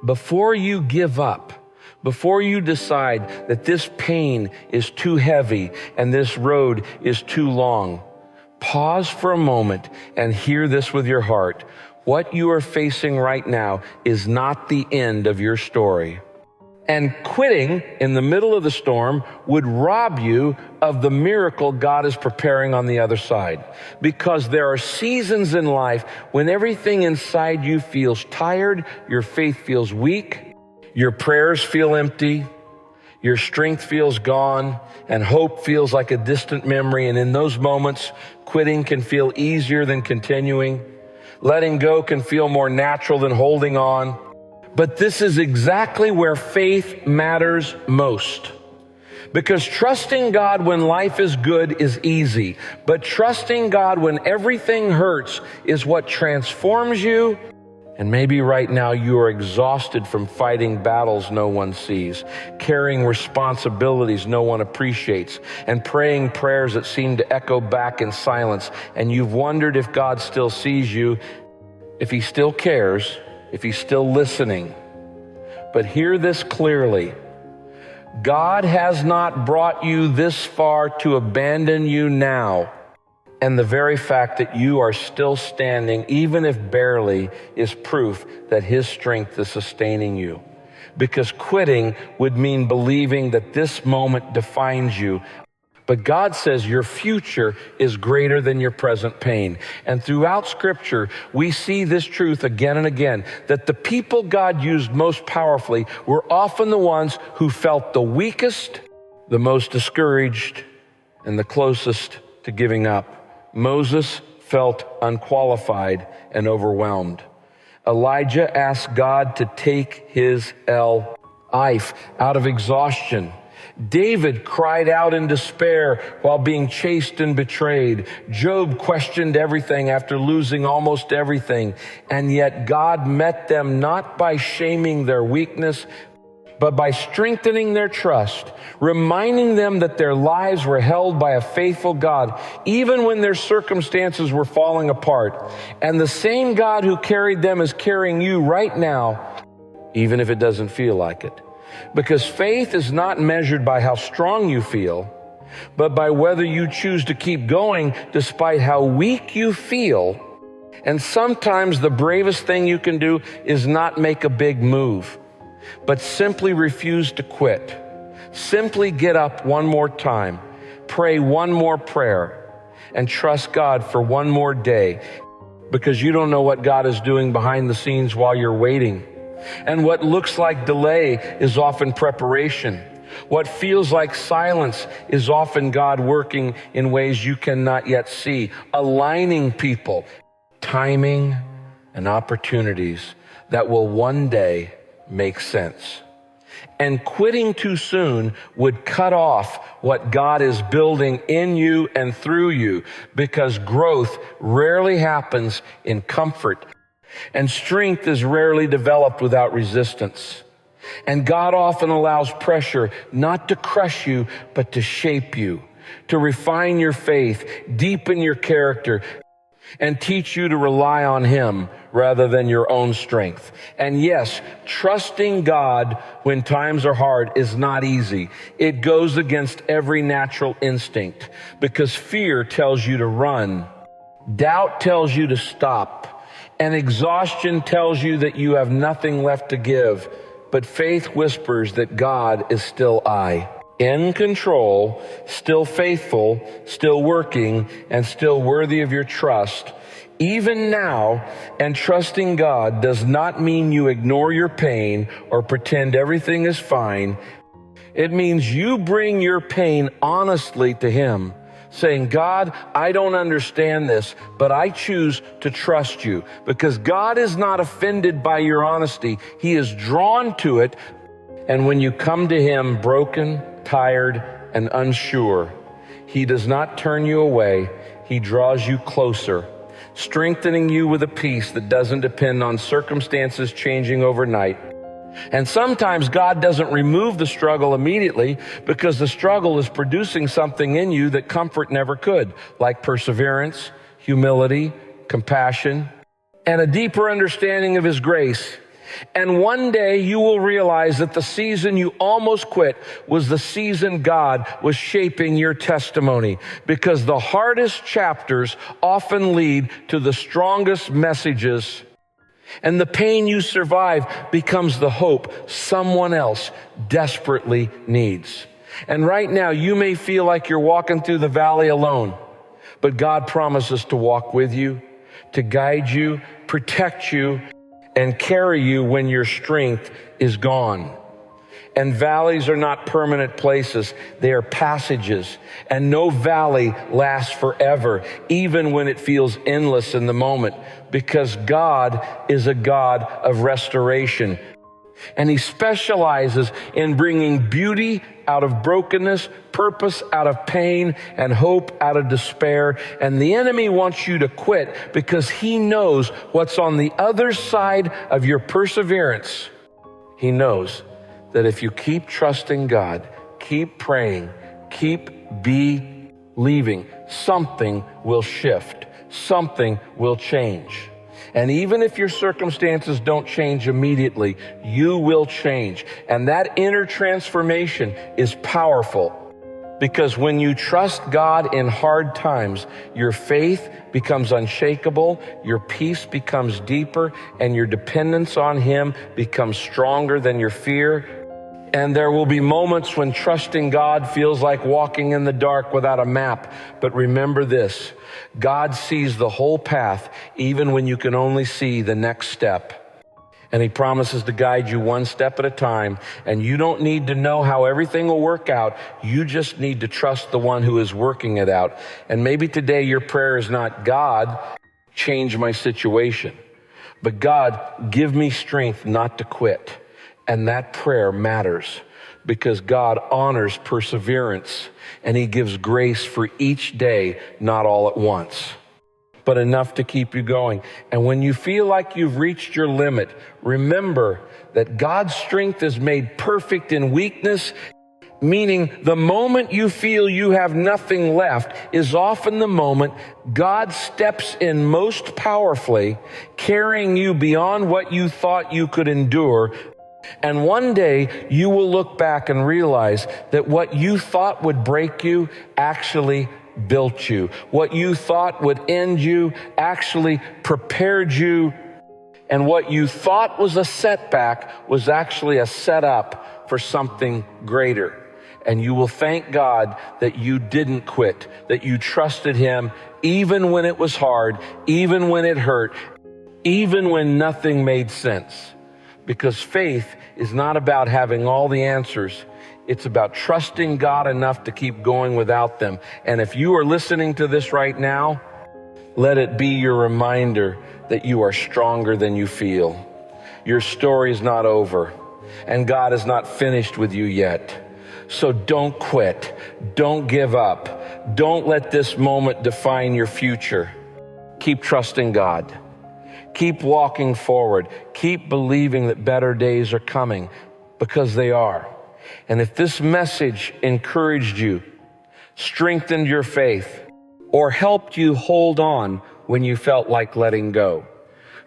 Before you give up, before you decide that this pain is too heavy and this road is too long, pause for a moment and hear this with your heart. What you are facing right now is not the end of your story. And quitting in the middle of the storm would rob you of the miracle God is preparing on the other side. Because there are seasons in life when everything inside you feels tired, your faith feels weak, your prayers feel empty, your strength feels gone, and hope feels like a distant memory. And in those moments, quitting can feel easier than continuing. Letting go can feel more natural than holding on. But this is exactly where faith matters most. Because trusting God when life is good is easy. But trusting God when everything hurts is what transforms you. And maybe right now you are exhausted from fighting battles no one sees, carrying responsibilities no one appreciates, and praying prayers that seem to echo back in silence. And you've wondered if God still sees you, if He still cares, if He's still listening. But hear this clearly. God has not brought you this far to abandon you now. And the very fact that you are still standing, even if barely, is proof that His strength is sustaining you. Because quitting would mean believing that this moment defines you. But God says your future is greater than your present pain. And throughout Scripture, we see this truth again and again, that the people God used most powerfully were often the ones who felt the weakest, the most discouraged, and the closest to giving up. Moses felt unqualified and overwhelmed. Elijah asked God to take his life out of exhaustion. David cried out in despair while being chased and betrayed. Job questioned everything after losing almost everything. And yet God met them not by shaming their weakness, but by strengthening their trust, reminding them that their lives were held by a faithful God, even when their circumstances were falling apart. And the same God who carried them is carrying you right now, even if it doesn't feel like it. Because faith is not measured by how strong you feel, but by whether you choose to keep going despite how weak you feel. And sometimes the bravest thing you can do is not make a big move, but simply refuse to quit. Simply get up one more time, pray one more prayer, and trust God for one more day, because you don't know what God is doing behind the scenes while you're waiting. And what looks like delay is often preparation. What feels like silence is often God working in ways you cannot yet see, aligning people, timing, and opportunities that will one day make sense. And quitting too soon would cut off what God is building in you and through you, because growth rarely happens in comfort, and strength is rarely developed without resistance. And God often allows pressure not to crush you, but to shape you, to refine your faith, deepen your character, and teach you to rely on Him rather than your own strength. And yes, trusting God when times are hard is not easy. It goes against every natural instinct, because fear tells you to run, doubt tells you to stop, and exhaustion tells you that you have nothing left to give. But faith whispers that God is still in control, still faithful, still working, and still worthy of your trust. Even now, and trusting God does not mean you ignore your pain or pretend everything is fine. It means you bring your pain honestly to Him, saying, God, I don't understand this, but I choose to trust you. Because God is not offended by your honesty. He is drawn to it. And when you come to Him broken, tired, and unsure, He does not turn you away. He draws you closer, strengthening you with a peace that doesn't depend on circumstances changing overnight. And sometimes God doesn't remove the struggle immediately, because the struggle is producing something in you that comfort never could, like perseverance, humility, compassion, and a deeper understanding of His grace. And one day you will realize that the season you almost quit was the season God was shaping your testimony, because the hardest chapters often lead to the strongest messages, and the pain you survive becomes the hope someone else desperately needs. And right now you may feel like you're walking through the valley alone, but God promises to walk with you, to guide you, protect you, and carry you when your strength is gone. And valleys are not permanent places. They are passages. And no valley lasts forever, even when it feels endless in the moment, because God is a God of restoration. And He specializes in bringing beauty out of brokenness, purpose out of pain, and hope out of despair. And the enemy wants you to quit because he knows what's on the other side of your perseverance. He knows that if you keep trusting God, keep praying, keep believing, something will shift, something will change. And even if your circumstances don't change immediately, you will change. And that inner transformation is powerful, because when you trust God in hard times, your faith becomes unshakable, your peace becomes deeper, and your dependence on Him becomes stronger than your fear. And there will be moments when trusting God feels like walking in the dark without a map. But remember this, God sees the whole path, even when you can only see the next step. And He promises to guide you one step at a time. And you don't need to know how everything will work out. You just need to trust the one who is working it out. And maybe today your prayer is not, God, change my situation, but God, give me strength not to quit. And that prayer matters, because God honors perseverance, and He gives grace for each day, not all at once, but enough to keep you going. And when you feel like you've reached your limit, remember that God's strength is made perfect in weakness, meaning the moment you feel you have nothing left is often the moment God steps in most powerfully, carrying you beyond what you thought you could endure. And one day you will look back and realize that what you thought would break you actually built you. What you thought would end you actually prepared you. And what you thought was a setback was actually a setup for something greater. And you will thank God that you didn't quit, that you trusted Him even when it was hard, even when it hurt, even when nothing made sense. Because faith is not about having all the answers. It's about trusting God enough to keep going without them. And if you are listening to this right now, let it be your reminder that you are stronger than you feel. Your story is not over, and God is not finished with you yet. So don't quit. Don't give up. Don't let this moment define your future. Keep trusting God. Keep walking forward. Keep believing that better days are coming, because they are. And if this message encouraged you, strengthened your faith, or helped you hold on when you felt like letting go,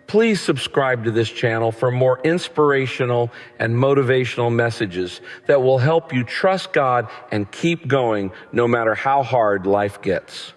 please subscribe to this channel for more inspirational and motivational messages that will help you trust God and keep going no matter how hard life gets.